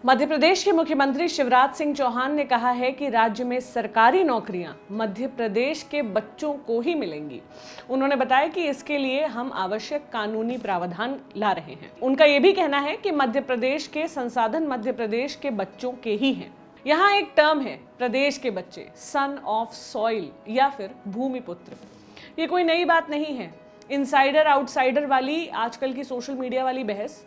मध्य प्रदेश के मुख्यमंत्री शिवराज सिंह चौहान ने कहा है कि राज्य में सरकारी नौकरियां मध्य प्रदेश के बच्चों को ही मिलेंगी। उन्होंने बताया कि इसके लिए हम आवश्यक कानूनी प्रावधान ला रहे हैं। उनका यह भी कहना है कि मध्य प्रदेश के संसाधन मध्य प्रदेश के बच्चों के ही हैं। यहाँ एक टर्म है प्रदेश के बच्चे, सन ऑफ सॉइल या फिर भूमिपुत्र। ये कोई नई बात नहीं है। इनसाइडर आउटसाइडर वाली आजकल की सोशल मीडिया वाली बहस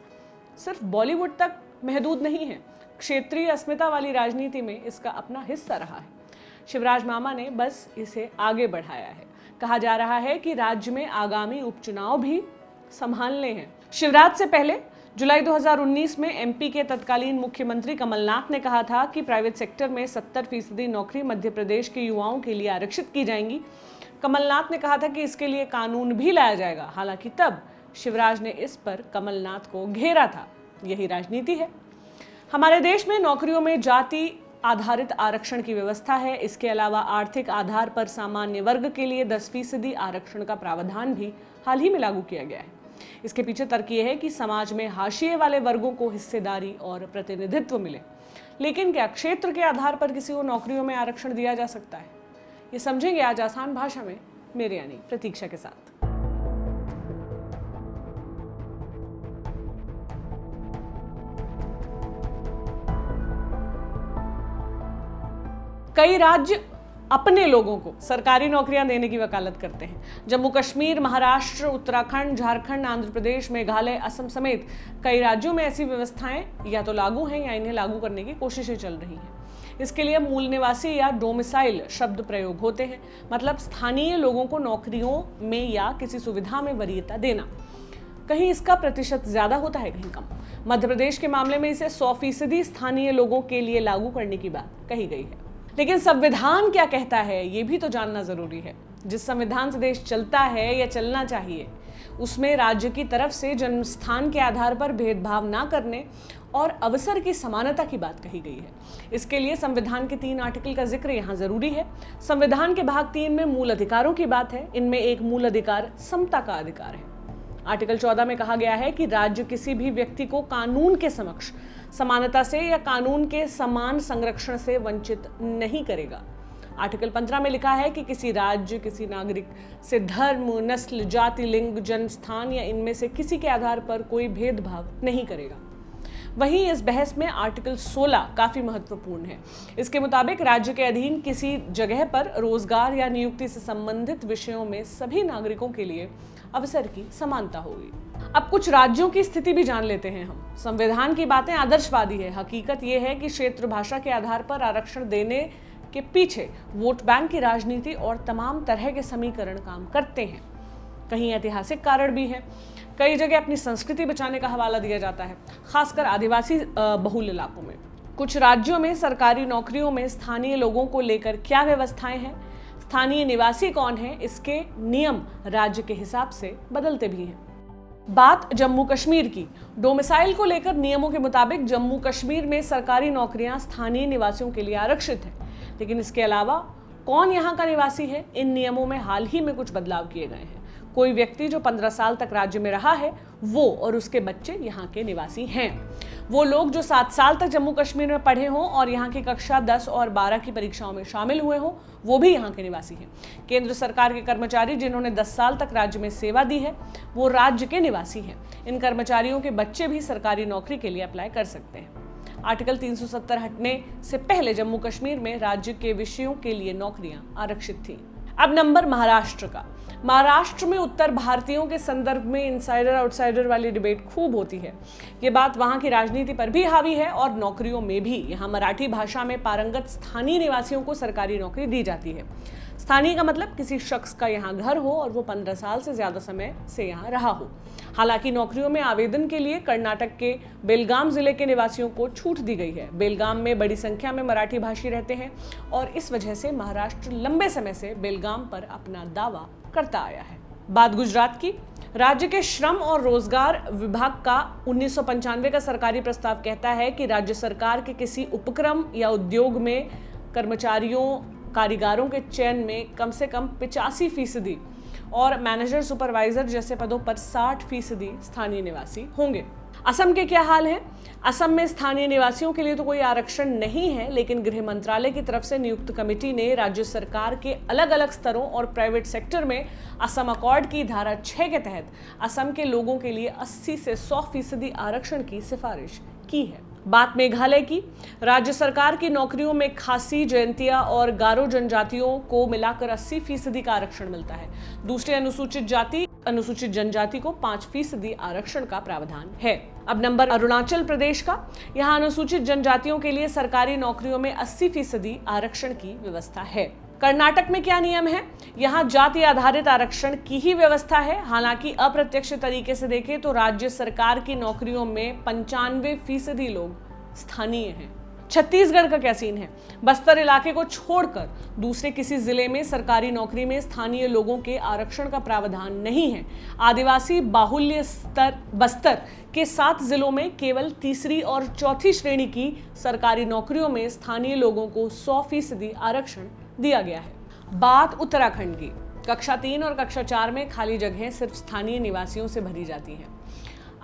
सिर्फ बॉलीवुड तक महदूद नहीं है। क्षेत्रीय अस्मिता वाली राजनीति में इसका अपना हिस्सा रहा है। शिवराज मामा ने बस इसे आगे बढ़ाया है। कहा जा रहा है कि राज्य में आगामी उपचुनाव भी संभालने हैं। शिवराज से पहले जुलाई 2019 में एमपी के तत्कालीन मुख्यमंत्री कमलनाथ ने कहा था कि प्राइवेट सेक्टर में 70% नौकरी मध्य प्रदेश के युवाओं के लिए आरक्षित की जाएंगी। कमलनाथ ने कहा था कि इसके लिए कानून भी लाया जाएगा। हालांकि तब शिवराज ने इस पर कमलनाथ को घेरा था। यही राजनीति है। हमारे देश में नौकरियों में जाति आधारित आरक्षण की व्यवस्था है। इसके अलावा आर्थिक आधार पर सामान्य वर्ग के लिए 10% आरक्षण का प्रावधान भी हाल ही में लागू किया गया है। इसके पीछे तर्क यह है कि समाज में हाशिए वाले वर्गों को हिस्सेदारी और प्रतिनिधित्व मिले। लेकिन क्या क्षेत्र के आधार पर किसी को नौकरियों में आरक्षण दिया जा सकता है? ये समझेंगे आज आसान भाषा में मेरे यानी प्रतीक्षा के साथ। कई राज्य अपने लोगों को सरकारी नौकरियां देने की वकालत करते हैं। जम्मू कश्मीर, महाराष्ट्र, उत्तराखंड, झारखंड, आंध्र प्रदेश, मेघालय, असम समेत कई राज्यों में ऐसी व्यवस्थाएं या तो लागू हैं या इन्हें लागू करने की कोशिशें चल रही हैं। इसके लिए मूल निवासी या डोमिसाइल शब्द प्रयोग होते हैं, मतलब स्थानीय लोगों को नौकरियों में या किसी सुविधा में वरीयता देना। कहीं इसका प्रतिशत ज्यादा होता है, कहीं कम। मध्य प्रदेश के मामले में इसे 100% स्थानीय लोगों के लिए लागू करने की बात कही गई है। लेकिन संविधान क्या कहता है ये भी तो जानना जरूरी है। जिस संविधान से देश चलता है या चलना चाहिए, उसमें राज्य की तरफ से जन्म स्थान के आधार पर भेदभाव ना करने और अवसर की समानता की बात कही गई है। इसके लिए संविधान के 3 आर्टिकल का जिक्र यहाँ जरूरी है। संविधान के भाग 3 में मूल अधिकारों की बात है। इनमें एक मूल अधिकार समता का अधिकार है। आर्टिकल 14 में कहा गया है कि राज्य किसी भी व्यक्ति को कानून के समक्ष समानता से या कानून के समान संरक्षण से वंचित नहीं करेगा। आर्टिकल 15 में लिखा है कि किसी राज्य, किसी नागरिक से धर्म, नस्ल, जाति, लिंग, जन्म स्थान या इनमें से किसी के आधार पर कोई भेदभाव नहीं करेगा। वहीं इस बहस में आर्टिकल 16 काफी महत्वपूर्ण है। इसके मुताबिक राज्य के अधीन किसी जगह पर रोजगार या नियुक्ति से संबंधित विषयों में सभी नागरिकों के लिए अवसर की समानता होगी। अब कुछ राज्यों की स्थिति भी जान लेते हैं हम। संविधान की बातें आदर्शवादी है। हकीकत यह है कि क्षेत्र भाषा के आधार पर आरक्षण देने के पीछे वोट बैंक की राजनीति और तमाम तरह के समीकरण काम करते हैं। कहीं ऐतिहासिक कारण भी है। कई जगह अपनी संस्कृति बचाने का हवाला दिया जाता है, खासकर आदिवासी बहुल इलाकों में। कुछ राज्यों में सरकारी नौकरियों में स्थानीय लोगों को लेकर क्या व्यवस्थाएं हैं, स्थानीय निवासी कौन है, इसके नियम राज्य के हिसाब से बदलते भी हैं। बात जम्मू कश्मीर की। डोमिसाइल को लेकर नियमों के मुताबिक जम्मू कश्मीर में सरकारी नौकरियां स्थानीय निवासियों के लिए आरक्षित है। लेकिन इसके अलावा कौन यहाँ का निवासी है, इन नियमों में हाल ही में कुछ बदलाव किए गए हैं। कोई व्यक्ति जो 15 साल तक राज्य में रहा है वो और उसके बच्चे यहाँ के निवासी हैं। वो लोग जो 7 साल तक जम्मू कश्मीर में पढ़े हों और यहाँ की कक्षा 10 और 12 की परीक्षाओं में शामिल हुए हों, वो भी यहाँ के निवासी हैं। केंद्र सरकार के कर्मचारी जिन्होंने 10 साल तक राज्य में सेवा दी है, वो राज्य के निवासी हैं। इन कर्मचारियों के बच्चे भी सरकारी नौकरी के लिए अप्लाई कर सकते हैं। आर्टिकल 370 हटने से पहले जम्मू कश्मीर में राज्य के विषयों के लिए नौकरियां आरक्षित थी। अब नंबर महाराष्ट्र का। महाराष्ट्र में उत्तर भारतीयों के संदर्भ में इनसाइडर आउटसाइडर वाली डिबेट खूब होती है। ये बात वहां की राजनीति पर भी हावी है और नौकरियों में भी। यहाँ मराठी भाषा में पारंगत स्थानीय निवासियों को सरकारी नौकरी दी जाती है। स्थानीय का मतलब किसी शख्स का यहाँ घर हो और वो 15 साल से ज्यादा समय से यहाँ रहा हो। हालांकि नौकरियों में आवेदन के लिए कर्नाटक के बेलगाम जिले के निवासियों को छूट दी गई है। बेलगाम में बड़ी संख्या में मराठी भाषी रहते हैं और इस वजह से महाराष्ट्र लंबे समय से बेलगाम पर अपना दावा करता आया है। बात गुजरात की। राज्य के श्रम और रोजगार विभाग का 1995 का सरकारी प्रस्ताव कहता है कि राज्य सरकार के किसी उपक्रम या उद्योग में कर्मचारियों, कारीगरों के चयन में कम से कम 85% और मैनेजर सुपरवाइजर जैसे पदों पर 60% स्थानीय निवासी होंगे। असम के क्या हाल है? असम में स्थानीय निवासियों के लिए तो कोई आरक्षण नहीं है, लेकिन गृह मंत्रालय की तरफ से नियुक्त कमेटी ने राज्य सरकार के अलग अलग स्तरों और प्राइवेट सेक्टर में असम अकॉर्ड की धारा 6 के तहत असम के लोगों के लिए 80 से 100% आरक्षण की सिफारिश की है। बात मेघालय की। राज्य सरकार की नौकरियों में खासी, जयंतिया और गारो जनजातियों को मिलाकर 80% का आरक्षण मिलता है। दूसरे अनुसूचित जाति, अनुसूचित जनजाति को 5% आरक्षण का प्रावधान है। अब नंबर अरुणाचल प्रदेश का। यहाँ अनुसूचित जनजातियों के लिए सरकारी नौकरियों में 80% आरक्षण की व्यवस्था है। कर्नाटक में क्या नियम है? यहाँ जाति आधारित आरक्षण की ही व्यवस्था है। हालांकि अप्रत्यक्ष तरीके से देखें तो राज्य सरकार की नौकरियों में 95% लोग स्थानीय हैं। छत्तीसगढ़ का क्या सीन है? बस्तर इलाके को छोड़कर दूसरे किसी जिले में सरकारी नौकरी में स्थानीय लोगों के आरक्षण का प्रावधान नहीं है। आदिवासी बाहुल्य स्तर बस्तर के 7 जिलों में केवल तीसरी और चौथी श्रेणी की सरकारी नौकरियों में स्थानीय लोगों को 100% आरक्षण दिया गया है। बात उत्तराखंड की। कक्षा 3 और कक्षा 4 में खाली जगहें सिर्फ स्थानीय निवासियों से भरी जाती हैं।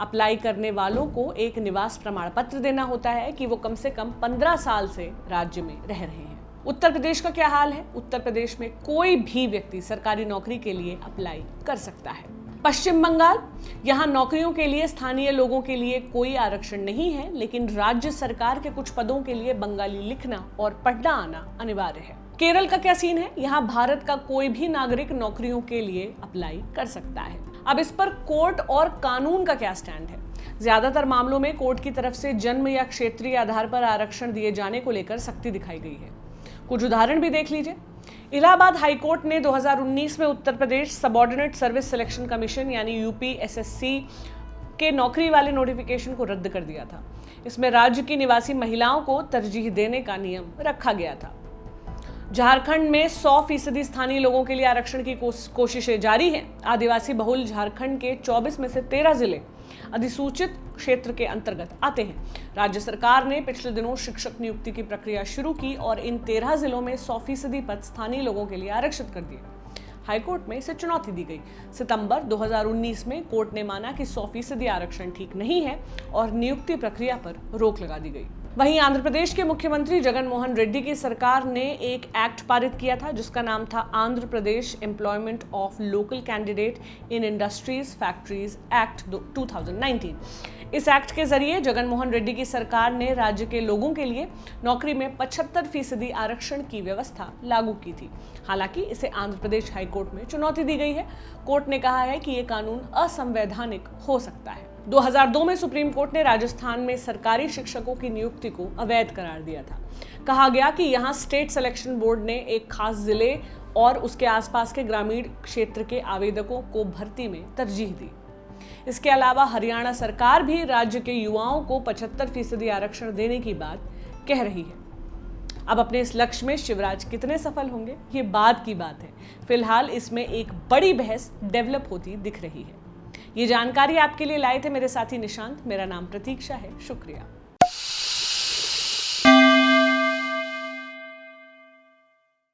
अप्लाई करने वालों को एक निवास प्रमाण पत्र देना होता है कि वो कम से कम 15 साल से राज्य में रह रहे हैं। उत्तर प्रदेश का क्या हाल है? उत्तर प्रदेश में कोई भी व्यक्ति सरकारी नौकरी के लिए अप्लाई कर सकता है। पश्चिम बंगाल। यहाँ नौकरियों के लिए स्थानीय लोगों के लिए कोई आरक्षण नहीं है, लेकिन राज्य सरकार के कुछ पदों के लिए बंगाली लिखना और पढ़ना आना अनिवार्य है। केरल का क्या सीन है? यहाँ भारत का कोई भी नागरिक नौकरियों के लिए अप्लाई कर सकता है। अब इस पर कोर्ट और कानून का क्या स्टैंड है? ज्यादातर मामलों में कोर्ट की तरफ से जन्म या क्षेत्रीय आधार पर आरक्षण दिए जाने को लेकर सख्ती दिखाई गई है। कुछ उदाहरण भी देख लीजिए। इलाहाबाद हाईकोर्ट ने 2019 में Uttar Pradesh subordinate service selection commission यानी यूपीएसएससी के नौकरी वाले नोटिफिकेशन को रद्द कर दिया था। इसमें राज्य की निवासी महिलाओं को तरजीह देने का नियम रखा गया था। झारखंड में 100% स्थानीय लोगों के लिए आरक्षण की कोशिशें जारी हैं। आदिवासी बहुल झारखंड के 24 में से 13 जिले अधिसूचित क्षेत्र के अंतर्गत आते हैं। राज्य सरकार ने पिछले दिनों शिक्षक नियुक्ति की प्रक्रिया शुरू की और इन 13 जिलों में 100% पद स्थानीय लोगों के लिए आरक्षित कर दिए। हाईकोर्ट में इसे चुनौती दी गई। सितंबर 2019 में कोर्ट ने माना कि 100% आरक्षण ठीक नहीं है और नियुक्ति प्रक्रिया पर रोक लगा दी गई। वहीं आंध्र प्रदेश के मुख्यमंत्री जगन मोहन रेड्डी की सरकार ने एक एक्ट पारित किया था जिसका नाम था Andhra Pradesh employment of local candidate in industries factories act 2019। इस एक्ट के जरिए जगन मोहन रेड्डी की सरकार ने राज्य के लोगों के लिए नौकरी में 75% आरक्षण की व्यवस्था लागू की थी। हालांकि इसे आंध्र प्रदेश हाईकोर्ट में चुनौती दी गई है। कोर्ट ने कहा है कि ये कानून असंवैधानिक हो सकता है। 2002 में सुप्रीम कोर्ट ने राजस्थान में सरकारी शिक्षकों की नियुक्ति को अवैध करार दिया था। कहा गया कि यहाँ स्टेट सिलेक्शन बोर्ड ने एक खास जिले और उसके आसपास के ग्रामीण क्षेत्र के आवेदकों को भर्ती में तरजीह दी। इसके अलावा हरियाणा सरकार भी राज्य के युवाओं को 75% आरक्षण देने की बात कह रही है। अब अपने इस लक्ष्य में शिवराज कितने सफल होंगे, ये बाद की बात है। फिलहाल इसमें एक बड़ी बहस डेवलप होती दिख रही है। ये जानकारी आपके लिए लाए थे मेरे साथी निशांत। मेरा नाम प्रतीक्षा है। शुक्रिया।